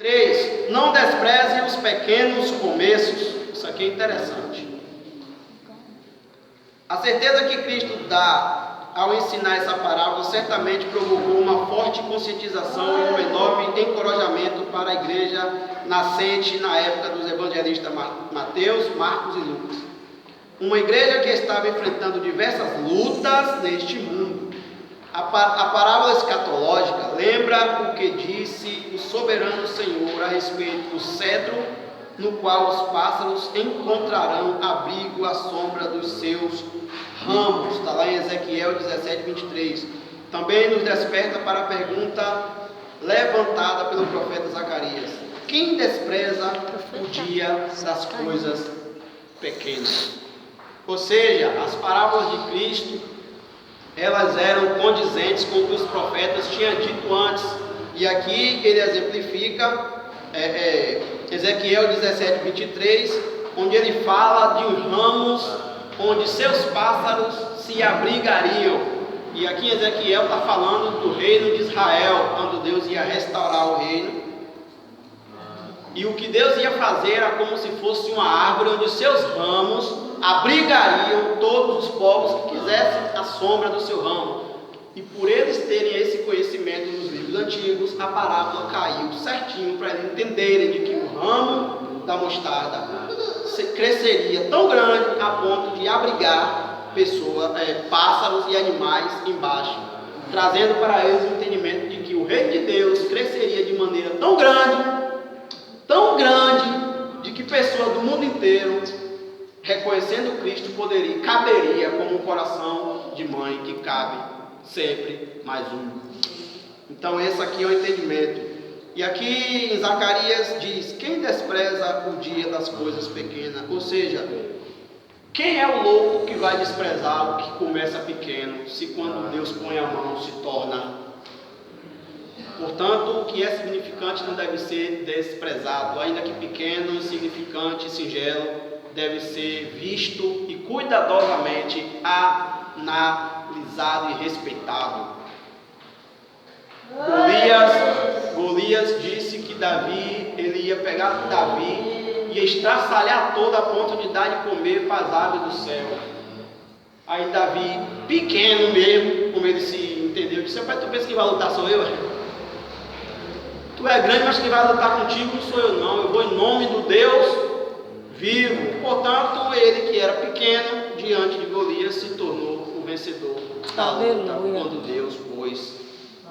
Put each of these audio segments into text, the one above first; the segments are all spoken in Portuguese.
3. Não despreze os pequenos começos. Isso aqui é interessante. A certeza que Cristo dá ao ensinar essa parábola certamente provocou uma forte conscientização e um enorme encorajamento para a igreja nascente na época dos evangelistas Mateus, Marcos e Lucas. Uma igreja que estava enfrentando diversas lutas neste mundo. A parábola escatológica lembra o que disse o soberano Senhor a respeito do cedro no qual os pássaros encontrarão abrigo à sombra dos seus ramos. Está lá em Ezequiel 17:23. Também nos desperta para a pergunta levantada pelo profeta Zacarias: quem despreza o dia das coisas pequenas? Ou seja, as parábolas de Cristo, elas eram condizentes com o que os profetas tinham dito antes. E aqui ele exemplifica Ezequiel 17:23, onde ele fala de ramos onde seus pássaros se abrigariam. E aqui Ezequiel está falando do reino de Israel, quando Deus ia restaurar o reino. E o que Deus ia fazer era como se fosse uma árvore onde seus ramos abrigariam todos os povos que quisessem a sombra do seu ramo. E por eles terem esse conhecimento nos livros antigos, a parábola caiu certinho para eles entenderem de que o ramo da mostarda cresceria tão grande a ponto de abrigar pássaros e animais embaixo, trazendo para eles o entendimento de que o reino de Deus cresceria de maneira tão grande, de que pessoas do mundo inteiro, reconhecendo Cristo, caberia como um coração de mãe que cabe sempre mais um. Então esse aqui é o entendimento. E aqui em Zacarias diz: quem despreza o dia das coisas pequenas? Ou seja, quem é o louco que vai desprezar o que começa pequeno, se quando Deus põe a mão se torna? Portanto, o que é significante não deve ser desprezado, ainda que pequeno, insignificante, singelo, deve ser visto e cuidadosamente analisado e respeitado. Golias disse que ele ia pegar Davi e estraçalhar todo a ponto de dar de comer para as aves do céu. Aí Davi, pequeno mesmo, como ele se entendeu, disse: pai, tu pensa que vai lutar sou eu? Tu é grande, mas quem vai lutar contigo não sou eu não, eu vou em nome do Deus vivo. Portanto, ele que era pequeno diante de Golias se tornou o vencedor da luta quando Deus pôs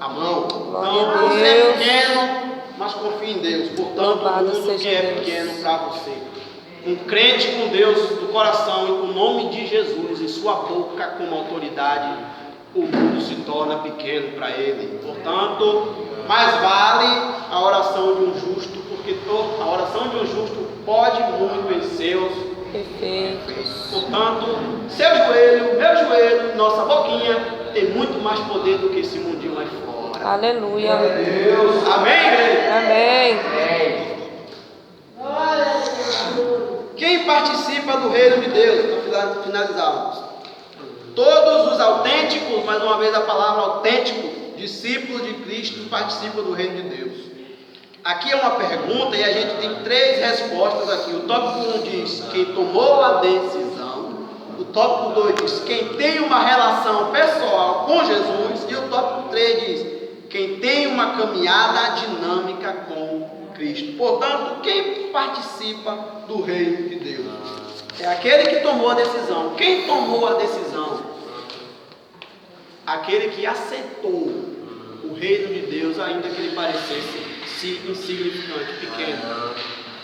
a mão. Então você é pequeno, mas confie em Deus. Portanto, o mundo que é pequeno para você, um crente com Deus do coração e com o nome de Jesus em sua boca como autoridade, o mundo se torna pequeno para ele. Portanto, mais vale a oração de um justo, porque a oração de um justo pode muito em seus efeitos. Portanto, seu joelho, meu joelho, nossa boquinha tem muito mais poder do que esse mundinho lá fora. Aleluia. Deus. Amém, igreja? Amém. Quem participa do reino de Deus? Para finalizarmos. Todos os autênticos, mais uma vez a palavra autêntico, discípulos de Cristo participam do reino de Deus. Aqui é uma pergunta e a gente tem 3 respostas aqui. O tópico 1 diz: quem tomou a decisão. O tópico 2 diz: quem tem uma relação pessoal com Jesus. E o tópico 3 diz: quem tem uma caminhada dinâmica com Cristo. Portanto, quem participa do reino de Deus? É aquele que tomou a decisão. Quem tomou a decisão? Aquele que aceitou o reino de Deus, ainda que ele parecesse insignificante, pequeno.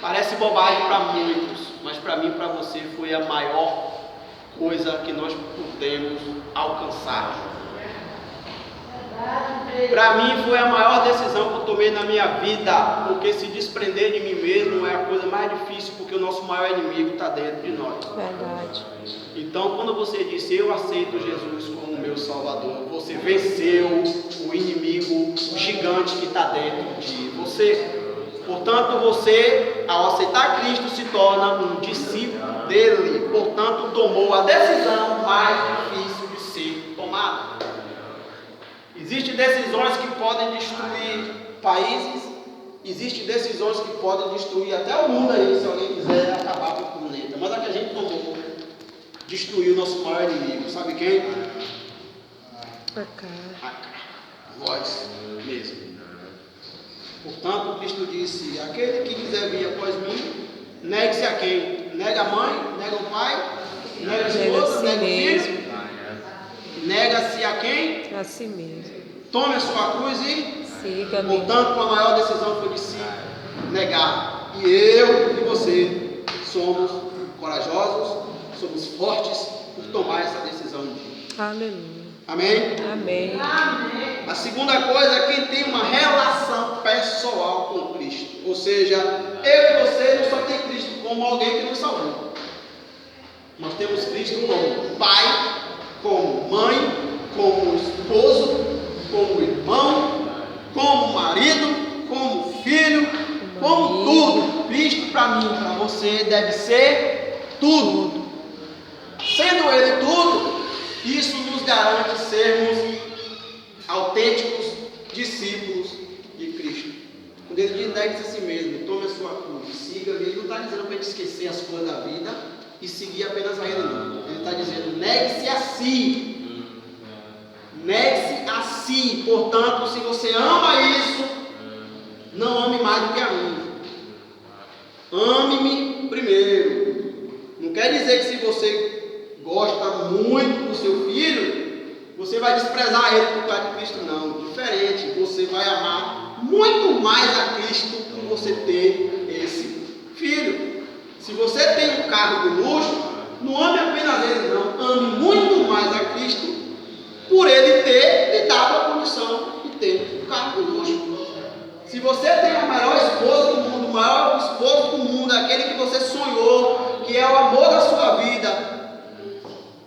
Parece bobagem para muitos, mas para mim e para você foi a maior coisa que nós pudemos alcançar. Para mim foi a maior decisão que eu tomei na minha vida, porque se desprender de mim mesmo é a coisa mais difícil, porque o nosso maior inimigo está dentro de nós. Verdade. Então, quando você disse: eu aceito Jesus como meu Salvador, você venceu o inimigo, o gigante que está dentro de você. Portanto, você, ao aceitar Cristo, se torna um discípulo dele. Portanto, tomou a decisão mais difícil de ser tomada. Existem decisões que podem destruir países, Existem decisões que podem destruir até o mundo aí, se alguém quiser acabar com o planeta. Mas a que a gente tomou destruiu o nosso maior inimigo. Sabe quem? A carne. Nós mesmo. Portanto, Cristo disse: aquele que quiser vir após mim, negue-se a quem? Nega a mãe, nega o pai, nega a esposa, nega o filho. Nega-se a quem? A si mesmo. Tome a sua cruz e siga-me. Portanto, a maior decisão foi de se negar. E eu e você somos corajosos, somos fortes por tomar essa decisão um dia. Aleluia. Amém? Amém. A segunda coisa é quem tem uma relação pessoal com Cristo. Ou seja, eu e você não só tem Cristo como alguém que nos salvou. Nós temos Cristo como pai, como mãe, como esposo, como irmão, como marido, como filho, como tudo. Cristo para mim, para você, deve ser tudo. Sendo Ele tudo, isso nos garante sermos autênticos discípulos de Cristo. Quando Ele diz, negue-se a si mesmo, tome a sua cruz, siga-me, Ele não está dizendo para a gente esquecer as coisas da vida e seguir apenas a Ele, não. Ele está dizendo, negue-se a si. Negue-se a si. Portanto, se você ama isso, não ame mais do que a mim. Ame-me primeiro. Não quer dizer que se você gosta muito do seu filho, você vai desprezar ele por causa de Cristo, não. Diferente, você vai amar muito mais a Cristo por você ter esse filho. Se você tem um carro de luxo, não ame apenas ele, não. Ame muito mais a Cristo por ele ter lhe dado a condição de ter um carro de luxo. Se você tem a maior esposa do mundo, o maior esposo do mundo, aquele que você sonhou, que é o amor da sua vida,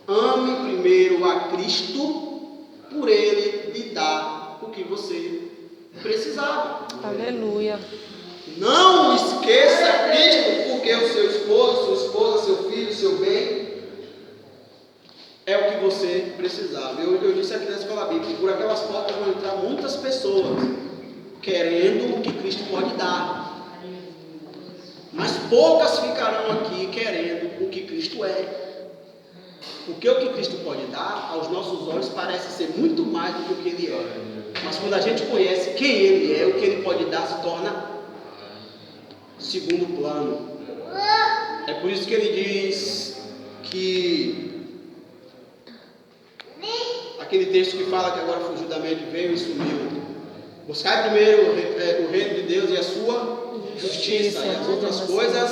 ame primeiro a Cristo por ele lhe dar o que você precisava. Aleluia. Não esqueça Cristo, porque o seu esposo, sua esposa, seu filho, seu bem é o que você precisava. Eu disse aqui na escola bíblica, por aquelas portas vão entrar muitas pessoas querendo o que Cristo pode dar, mas poucas ficarão aqui querendo o que Cristo é. Porque o que Cristo pode dar, aos nossos olhos, parece ser muito mais do que o que Ele é. Mas quando a gente conhece quem Ele é, o que Ele pode dar se torna segundo plano. É por isso que Ele diz que aquele texto que fala que agora fugiu da mente, veio e sumiu. Buscai primeiro o reino de Deus e a sua justiça, e as outras coisas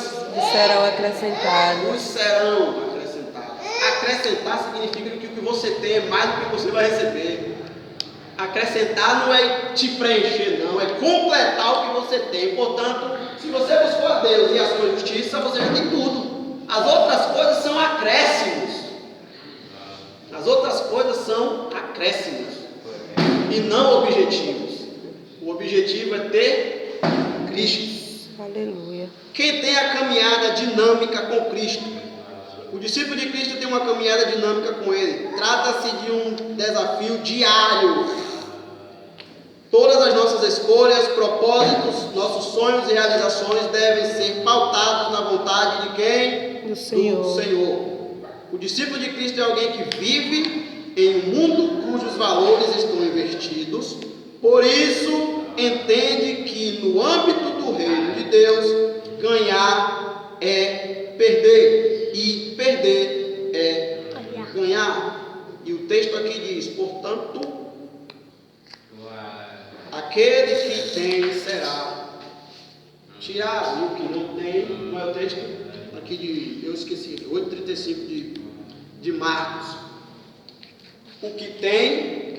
serão acrescentadas. Nos serão acrescentadas. Acrescentar significa que o que você tem é mais do que você vai receber. Acrescentar não é te preencher, não, é completar o que você tem. Portanto, se você buscou a Deus e a sua justiça, você já tem tudo. As outras coisas são acréscimos. As outras coisas são acréscimos e não objetivos. O objetivo é ter Cristo. Aleluia. Quem tem a caminhada dinâmica com Cristo? O discípulo de Cristo tem uma caminhada dinâmica com Ele. Trata-se de um desafio diário. Todas as nossas escolhas, propósitos, nossos sonhos e realizações devem ser pautados na vontade de quem? Do Senhor. Do Senhor. O discípulo de Cristo é alguém que vive em um mundo cujos valores estão invertidos. Por isso, entende que no âmbito do reino de Deus, ganhar é perder e perder é ganhar. E o texto aqui diz, portanto, aquele que tem será tirado, e o que não tem, não é o texto aqui de, eu esqueci, 8,35 de Marcos. O que tem,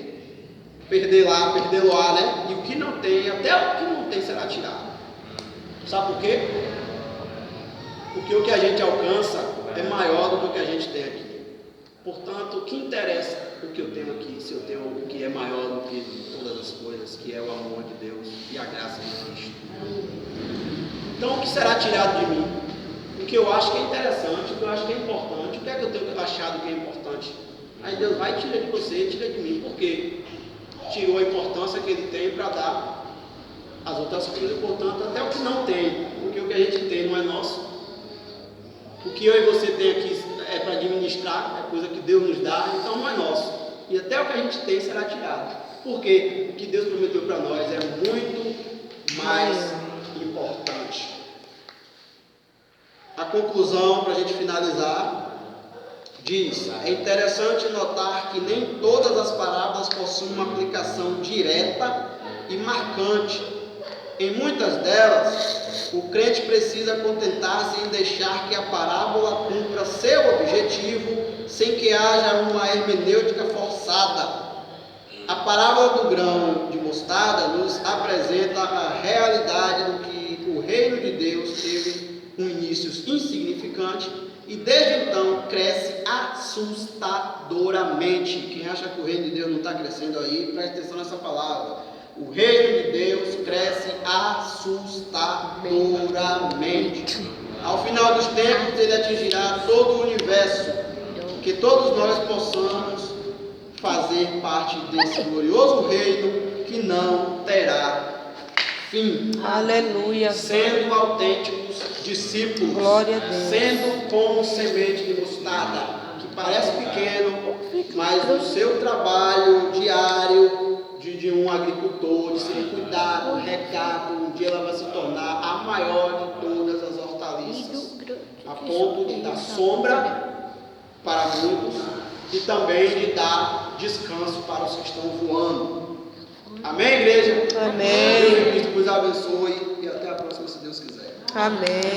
perdê-lo-á, né? E o que não tem, até o que não tem será tirado. Sabe por quê? Porque o que a gente alcança é maior do que o que a gente tem aqui. Portanto, o que interessa o que eu tenho aqui, se eu tenho o que é maior do que todas as coisas, que é o amor de Deus e a graça de Cristo. Então, o que será tirado de mim? O que eu acho que é interessante, o que eu acho que é importante, o que é que eu tenho achado que é importante? Aí Deus vai e tira de você, tira de mim, porque tirou a importância que Ele tem para dar as outras coisas, portanto, até o que não tem, porque o que a gente tem não é nosso. O que eu e você tem aqui é para administrar, é coisa que Deus nos dá, então não é nosso. E até o que a gente tem será tirado. Porque o que Deus prometeu para nós é muito mais importante. A conclusão, para a gente finalizar, diz: é interessante notar que nem todas as parábolas possuem uma aplicação direta e marcante. Em muitas delas, o crente precisa contentar-se em deixar que a parábola cumpra seu objetivo sem que haja uma hermenêutica forçada. A parábola do grão de mostarda nos apresenta a realidade do que o reino de Deus teve um início insignificante e desde então cresce assustadoramente. Quem acha que o reino de Deus não está crescendo aí, preste atenção nessa palavra. O reino de Deus cresce assustadoramente. Ao final dos tempos, ele atingirá todo o universo, que todos nós possamos fazer parte desse glorioso reino que não terá fim. Aleluia. Sendo autênticos discípulos. Glória a Deus. Sendo como semente de mostarda, que parece pequeno, mas o seu trabalho diário de um agricultor, de ser cuidado, regado, um dia ela vai se tornar a maior de todas as hortaliças, a ponto de dar sombra para muitos e também de dar descanso para os que estão voando. Amém, igreja? Amém. Deus Cristo vos abençoe e até a próxima, se Deus quiser. Amém.